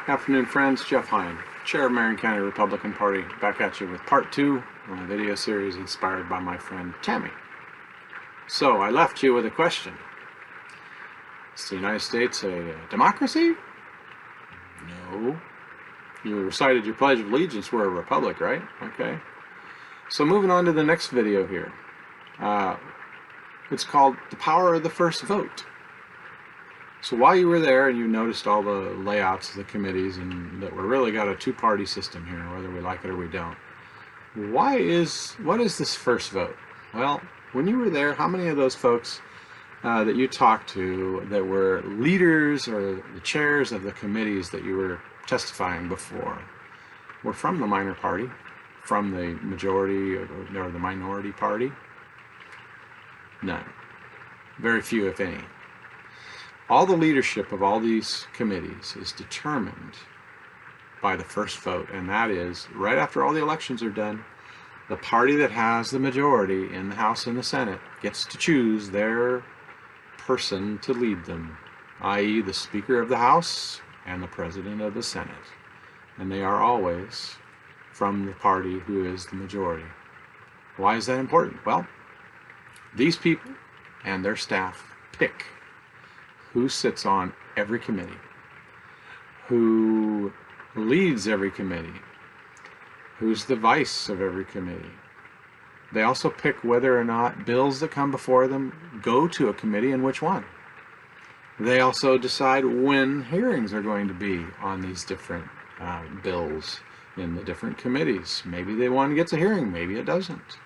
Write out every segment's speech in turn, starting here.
Afternoon, friends. Jeff Hein, Chair of Marion County Republican Party, back at you with part 2 of a video series inspired by my friend Tammy. So, I left you with a question. Is the United States a democracy? No. You recited your Pledge of Allegiance. We're a republic, right? Okay. So moving on to the next video here. It's called The Power of the First Vote. So while you were there and you noticed all the layouts of the committees and that we're really got a two-party system here, whether we like it or we don't, what is this first vote? Well, when you were there, how many of those folks that you talked to that were leaders or the chairs of the committees that you were testifying before were from the minor party, from the majority or the minority party? None. Very few, if any. All the leadership of all these committees is determined by the first vote, and that is, right after all the elections are done, the party that has the majority in the House and the Senate gets to choose their person to lead them, i.e. the Speaker of the House and the President of the Senate. And they are always from the party who is the majority. Why is that important? Well, these people and their staff pick who sits on every committee, who leads every committee, who's the vice of every committee. They also pick whether or not bills that come before them go to a committee and which one. They also decide when hearings are going to be on these different bills in the different committees. Maybe the one gets a hearing, maybe it doesn't.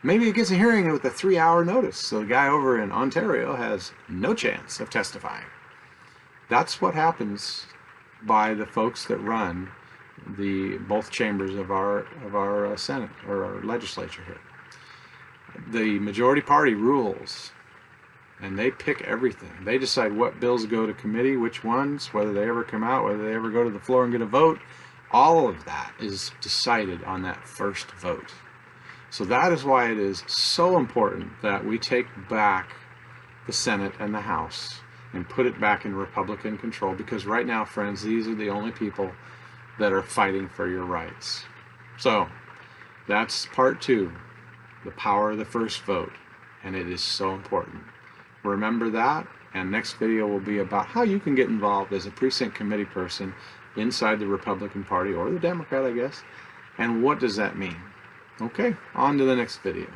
Maybe it gets a hearing with a 3-hour notice, so the guy over in Ontario has no chance of testifying. That's what happens by the folks that run both chambers of our Senate or our legislature here. The majority party rules, and they pick everything. They decide what bills go to committee, which ones, whether they ever come out, whether they ever go to the floor and get a vote. All of that is decided on that first vote. So that is why it is so important that we take back the Senate and the House and put it back in Republican control, because right now, friends, these are the only people that are fighting for your rights. So that's part 2, the power of the first vote, and it is so important. Remember that, and next video will be about how you can get involved as a precinct committee person inside the Republican Party, or the Democrat, I guess, and what does that mean. Okay, on to the next video.